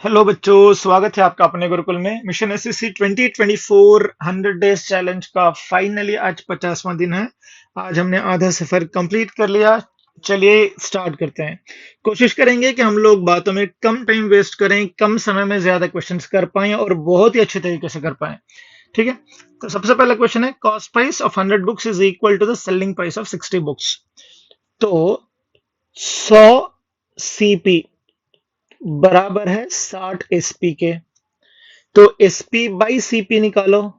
Hello बच्चों, स्वागत है आपका अपने गुरुकुल में। मिशन एसएससी 2024 100 डेज चैलेंज का फाइनली आज 50वां दिन है। आज हमने आधा सफर कंप्लीट कर लिया। चलिए स्टार्ट करते हैं। कोशिश करेंगे कि हम लोग बातों में कम टाइम वेस्ट करें, कम समय में ज्यादा क्वेश्चंस कर पाएं और बहुत ही अच्छे तरीके से कर पाएं। ठीक है। तो सबसे पहला क्वेश्चन है, cost price of 100 books is equal to the selling price of 60 books. तो 100 सीपी बराबर है 60 एसपी के। तो एसपी बाई सीपी निकालो।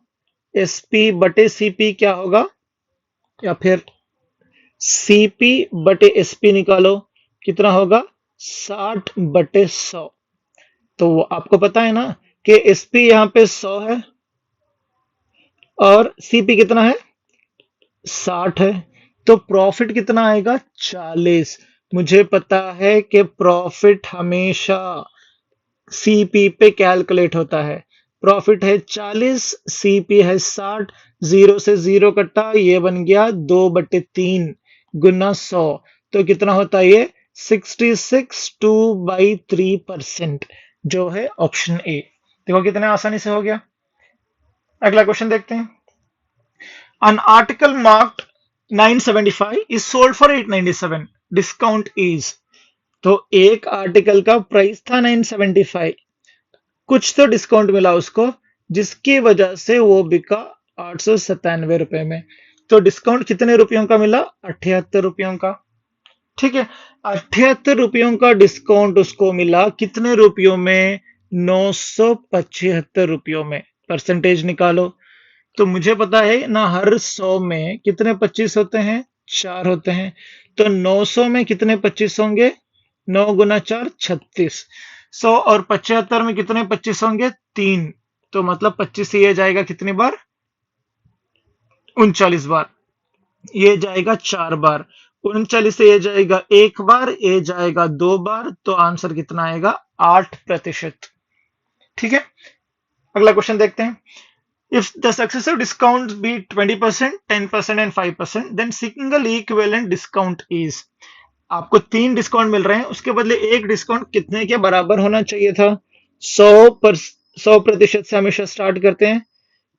एसपी बटे सीपी क्या होगा, या फिर सीपी बटे एसपी निकालो। कितना होगा, 60 बटे 100। तो वो आपको पता है ना कि एसपी यहां पे 100 है और सीपी कितना है, 60 है। तो प्रॉफिट कितना आएगा, 40। मुझे पता है कि प्रॉफिट हमेशा सीपी पे कैलकुलेट होता है। प्रॉफिट है 40, सीपी है 60। जीरो से जीरो कटा, ये बन गया 2/3 गुना 100। तो कितना होता है ये, 66 2/3%, जो है ऑप्शन ए। देखो कितने आसानी से हो गया। अगला क्वेश्चन देखते हैं। An article marked 975 is sold for 897. Discount is। तो एक आर्टिकल का प्राइस था 975, कुछ तो डिस्काउंट मिला उसको, जिसकी वजह से वो बिका 897 रुपए में। तो डिस्काउंट कितने रुपयों का मिला, 78 रुपयों का। ठीक है। 78 रुपयों का डिस्काउंट उसको मिला कितने रुपयों में, 975 रुपयों में। परसेंटेज निकालो। तो मुझे पता है ना, हर 100 में कितने 25 होते हैं, 4 होते हैं। तो 900 में कितने 25 होंगे, 9 गुना 4 36। 100 और 75 में कितने 25 होंगे, 3। तो मतलब 25 से ये जाएगा कितनी बार, 39 बार। ये जाएगा 4 बार। 39 से ये जाएगा 1 बार, ये जाएगा 2 बार। तो आंसर कितना आएगा, 8%। ठीक है। अगला क्वेश्चन देखते हैं। If the successive discounts be 20%, 10% and 5%, then single equivalent discount is। आपको 3 डिस्काउंट मिल रहे हैं, उसके बदले एक डिस्काउंट कितने के बराबर होना चाहिए था, 100% से हमेशा स्टार्ट करते हैं।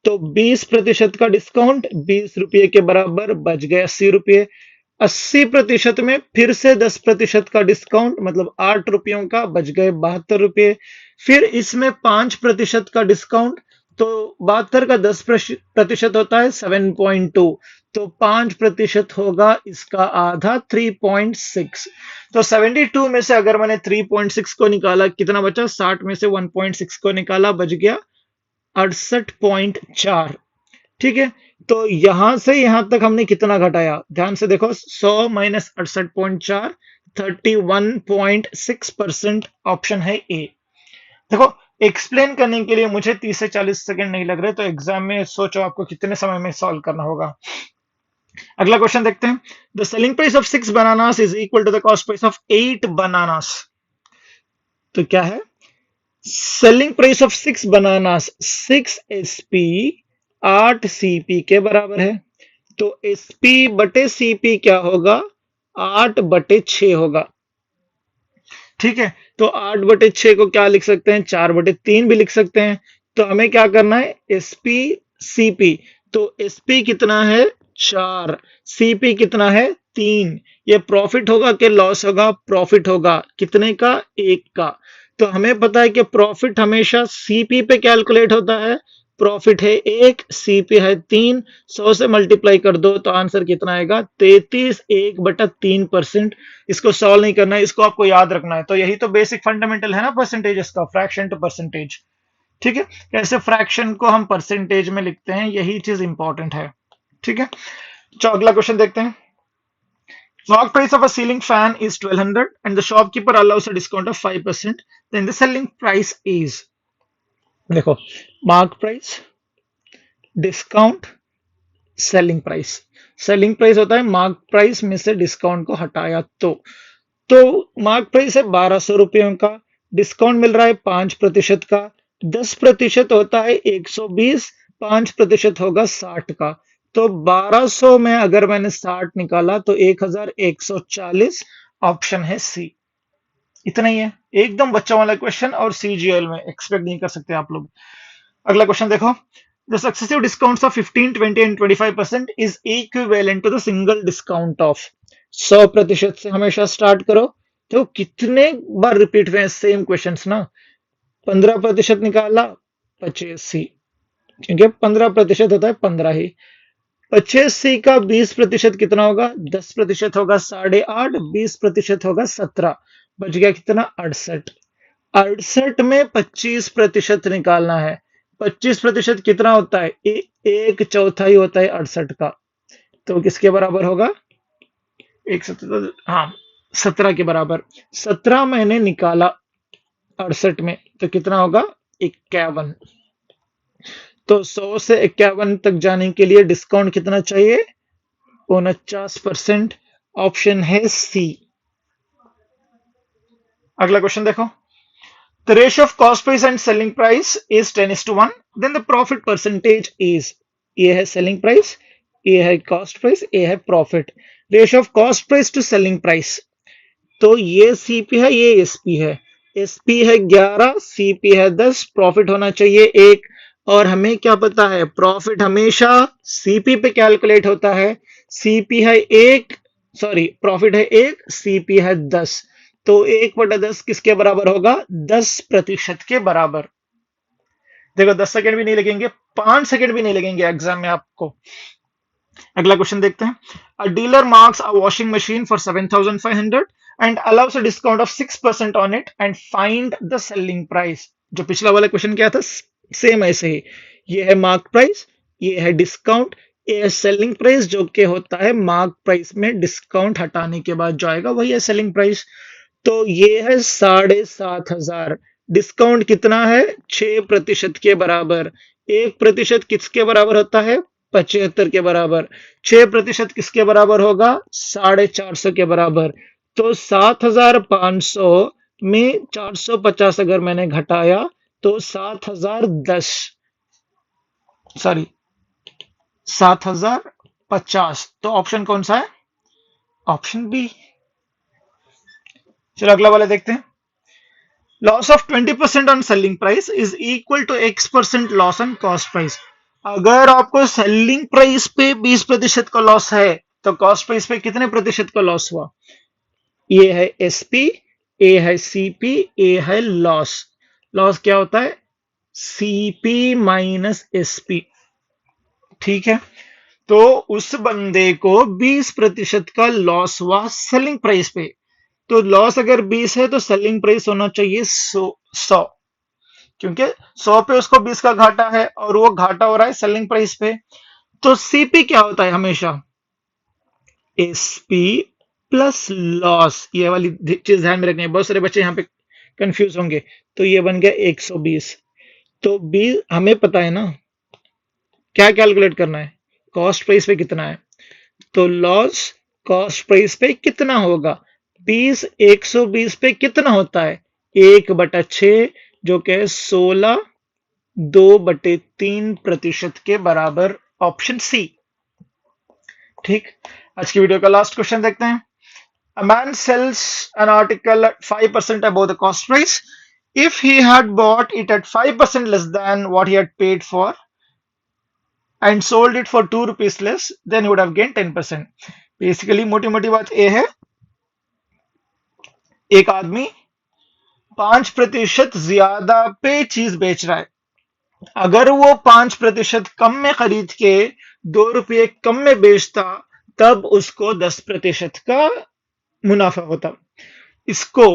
तो 20% का डिस्काउंट 20 रुपये के बराबर, बच गए 80 रुपये। 80% में फिर से 10% का डिस्काउंट, मतलब 8 रुपयों का, बच गए 72 रुपये। फिर इसमें 5% का डिस्काउंट, तो 72 का 10% होता है 7.2। तो 5% होगा इसका आधा, 3.6। तो 72 में से अगर मैंने 3.6 को निकाला, कितना बचा, 60 में से 1.6 को निकाला, बच गया 68.4। ठीक है। तो यहां से यहां तक हमने कितना घटाया, ध्यान से देखो, 100 माइनस 68.4, 31.6%। ऑप्शन है ए। देखो, एक्सप्लेन करने के लिए मुझे 30 से 40 सेकंड नहीं लग रहे, तो एग्जाम में सोचो आपको कितने समय में सॉल्व करना होगा। अगला क्वेश्चन देखते हैं। The selling price of 6 bananas is equal to the cost price of 8 bananas. तो क्या है, selling price of 6 bananas 6 SP 8 CP के बराबर है। तो एसपी बटे सीपी क्या होगा, 8/6 होगा। ठीक है। तो 8/6 को क्या लिख सकते हैं, 4/3 भी लिख सकते हैं। तो हमें क्या करना है, एसपी सीपी। तो एसपी कितना है, 4। सीपी कितना है, 3। ये प्रॉफिट होगा कि लॉस होगा, प्रॉफिट होगा। कितने का, 1 का। तो हमें पता है कि प्रॉफिट हमेशा सीपी पे कैलकुलेट होता है। प्रॉफिट है 1, सीपी है 3। 100 से मल्टीप्लाई कर दो तो आंसर कितना आएगा, 33 1/3%। इसको सॉल्व नहीं करना है, इसको आपको याद रखना है। तो यही तो बेसिक फंडामेंटल है ना परसेंटेज का, फ्रैक्शन टू परसेंटेज। ठीक है। कैसे फ्रैक्शन को हम परसेंटेज में लिखते हैं, यही चीज इंपॉर्टेंट है। ठीक है। चलो अगला क्वेश्चन देखते हैं। Mark price of a ceiling fan is 1200 and the shopkeeper allows a discount of 5%. Then the selling price is। देखो, mark price, discount, selling price. Selling price होता है मार्क प्राइस में से डिस्काउंट को हटाया तो मार्क प्राइस है 1200 रुपयों का, डिस्काउंट मिल रहा है 5% का। 10% होता है 120, 5% होगा 60 का। तो 1200 में अगर मैंने 60 निकाला तो 1140। ऑप्शन है सी। इतना ही है, एकदम बच्चा वाला क्वेश्चन, और सीजीएल में एक्सपेक्ट नहीं कर सकते आप लोग। अगला क्वेश्चन देखो, the successive discounts of 15, 20 and 25% is equivalent to the single discount of. 100% से हमेशा स्टार्ट करो। तो कितने बार रिपीट हुए सेम क्वेश्चंस ना। 15% निकाला 85, क्योंकि 15% होता है 15 ही। 85 का 20% कितना होगा? 10% होगा 8.5, 20% होगा 17, बच गया कितना? 68। 68 में 25% निकालना है। 25% कितना होता है? एक चौथाई होता है 68 का। तो किसके बराबर होगा? एक 17, हाँ 17 के बराबर। 17 मैंने निकाला 68 में, तो कितना होगा? 51। तो 100 से 51 तक जाने के लिए डिस्काउंट कितना चाहिए? 49%। ऑप्शन है सी। अगला क्वेश्चन देखो, the ratio of cost price and selling price is 10:1, then the profit percentage is, ये है selling price, ये है cost price, ये है profit। ratio of cost price to selling price, तो ये सीपी है, ये एसपी है। एसपी है 11, सीपी है 10, प्रॉफिट होना चाहिए 1। और हमें क्या पता है? प्रॉफिट हमेशा सीपी पे कैलकुलेट होता है। सीपी है 1, सॉरी प्रॉफिट है 1, सीपी है 10। तो 1/10 किसके बराबर होगा? 10% के बराबर। देखो 10 सेकंड भी नहीं लगेंगे, 5 सेकंड भी नहीं लगेंगे एग्जाम में आपको। अगला क्वेश्चन देखते हैं, अ dealer marks a washing machine for 7,500 and allow us a discount of 6% on it and find the selling price. जो पिछला वाला क्वेश्चन क्या था, सेम ऐसे ही। ये है मार्क प्राइस, ये है डिस्काउंट, ये है सेलिंग प्राइस, जो कि होता है मार्क प्राइस में डिस्काउंट हटाने के बाद जो आएगा वही है सेलिंग प्राइस। तो ये है 7,500। डिस्काउंट कितना है? 6% के बराबर। 1% किसके बराबर होता है? 75 के बराबर। 6% किसके बराबर होगा? 450 के बराबर। तो 7,500 में 450 अगर मैंने घटाया तो 7,010, सॉरी 7,050। तो ऑप्शन कौन सा है? Option B. चलो अगला वाला देखते हैं, loss of 20% on selling price is equal to X% loss on cost price. अगर आपको सेलिंग प्राइस पे 20% का लॉस है, तो कॉस्ट प्राइस पे कितने प्रतिशत का लॉस हुआ? ये है एसपी, ए है सीपी, ए है लॉस। लॉस क्या होता है? CP minus SP. ठीक है, तो उस बंदे को 20% का लॉस हुआ सेलिंग प्राइस पे। तो लॉस अगर 20 है तो सेलिंग प्राइस होना चाहिए 100, क्योंकि 100 पे उसको 20 का घाटा है और वो घाटा हो रहा है सेलिंग प्राइस पे। तो सीपी क्या होता है हमेशा? SP plus loss. ये वाली चीज ध्यान में रखनी है, बहुत सारे बच्चे यहाँ पे कंफ्यूज होंगे। तो ये बन गया 120। तो 20 हमें पता है ना, क्या कैलकुलेट करना है? कॉस्ट प्राइस पे कितना है। तो लॉस कॉस्ट प्राइस पे कितना होगा? 20 120 पे कितना होता है? 1/6, जो कि 16, 2/3% के बराबर। Option C. ठीक, आज की वीडियो का लास्ट क्वेश्चन देखते हैं। A man sells an article at 5% above the cost price. If he had bought it at 5% less than what he had paid for and sold it for 2 rupees less, then he would have gained 10%. Basically मोटी मोटी बात ये है, एक आदमी 5% ज्यादा पे चीज बेच रहा है। अगर वो 5% कम में खरीद के 2 रुपये कम में बेचता, तब उसको 10% का मुनाफा होता। इसको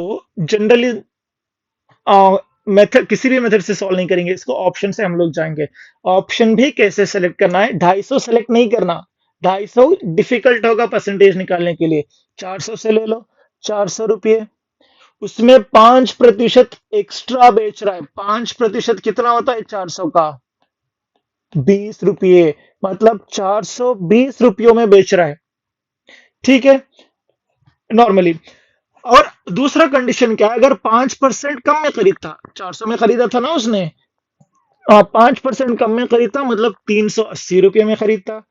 जनरली मेथड, किसी भी मेथड से सॉल्व नहीं करेंगे इसको, ऑप्शन से हम लोग जाएंगे। ऑप्शन भी कैसे सेलेक्ट करना है? 250 सेलेक्ट नहीं करना। 250 डिफिकल्ट होगा परसेंटेज निकालने के लिए। 400 से ले लो, 400 रुपये, उसमें 5% एक्स्ट्रा बेच रहा है। 5% कितना होता है 400 का? 20 रुपये, मतलब 420 रुपयों में बेच रहा है। ठीक है, नॉर्मली। और दूसरा कंडीशन क्या है? अगर 5% कम में खरीदता, 400 में खरीदा था ना उसने, 5% कम में खरीदता मतलब 380 रुपये में खरीदता।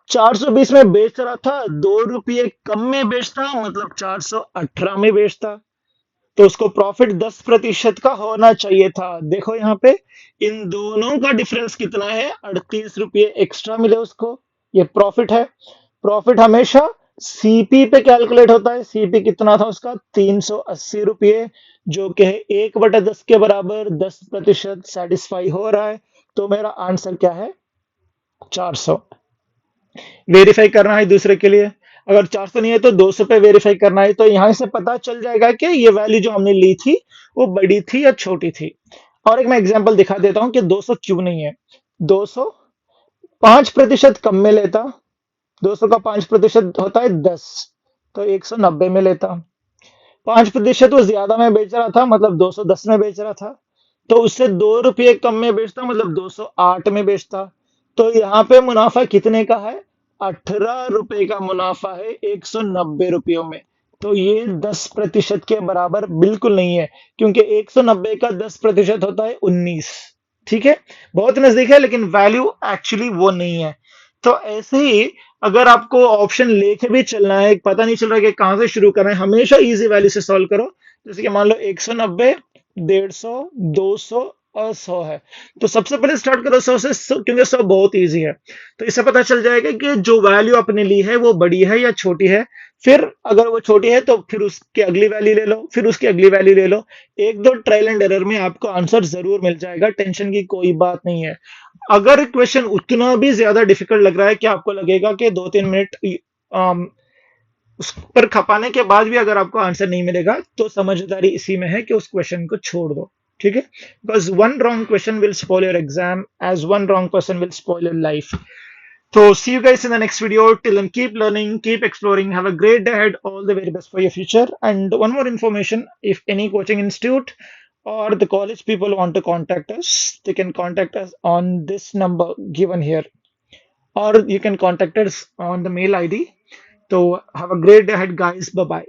420 में बेच रहा था, 2 रुपये कम में बेचता मतलब 418 में बेचता। तो उसको प्रॉफिट 10% का होना चाहिए था। देखो यहाँ पे इन दोनों का डिफरेंस कितना है, 38 रुपये एक्स्ट्रा मिले उसको, ये प्रॉफिट है। प्रॉफिट हमेशा सीपी पे कैलकुलेट होता है। सीपी कितना था उसका, 380 रुपये, जो कि 1/10 के बराबर, 10% सेटिस्फाई हो रहा है। तो मेरा आंसर क्या है, 400। वेरीफाई करना है दूसरे के लिए, अगर 400 नहीं है तो 200 पे वेरीफाई करना है। तो यहां से पता चल जाएगा कि ये वैल्यू जो हमने ली थी वो बड़ी थी या छोटी थी। और एक मैं एग्जांपल दिखा देता हूं कि 200 क्यों नहीं है। 200 5% कम में लेता, 200 का 5% होता है 10, तो 190 में लेता। 5% वो ज्यादा में बेच रहा था, मतलब 210 में बेच रहा था, तो उससे 2 रुपये कम में बेचता, मतलब 208 में बेचता। तो यहाँ पे मुनाफा कितने का है, 18 रुपए का मुनाफा है 190 रुपयों में। तो ये 10% के बराबर बिल्कुल नहीं है, क्योंकि 190 का 10% होता है 19। ठीक है, बहुत नजदीक है, लेकिन वैल्यू एक्चुअली वो नहीं है। तो ऐसे ही अगर आपको ऑप्शन लेके भी चलना है, पता नहीं चल रहा कि कहां से शुरू करना है, हमेशा इजी वैल्यू से सॉल्व करो। जैसे कि मान लो 190, 150, 200 और 100 है, तो सबसे पहले स्टार्ट करो 100 से, क्योंकि 100 बहुत इजी है। तो इससे पता चल जाएगा कि जो वैल्यू आपने ली है वो बड़ी है या छोटी है। फिर अगर वो छोटी है तो फिर उसकी अगली वैल्यू ले लो, फिर उसकी अगली वैल्यू ले लो। एक दो ट्रायल एंड एरर में आपको आंसर जरूर मिल जाएगा, टेंशन की कोई बात नहीं है। अगर क्वेश्चन उतना भी ज्यादा डिफिकल्ट लग रहा है कि आपको लगेगा कि 2-3 मिनट उस पर खपाने के बाद भी अगर आपको आंसर नहीं मिलेगा, तो समझदारी इसी में है कि उस क्वेश्चन को छोड़ दो। ठीक है, because one wrong question will spoil your exam as one wrong person will spoil your life. So see you guys in the next video. Till then, keep learning, keep exploring. Have a great day ahead. All the very best for your future. And one more information: if any coaching institute or the college people want to contact us, they can contact us on this number given here, or you can contact us on the mail ID. So have a great day ahead, guys. Bye bye.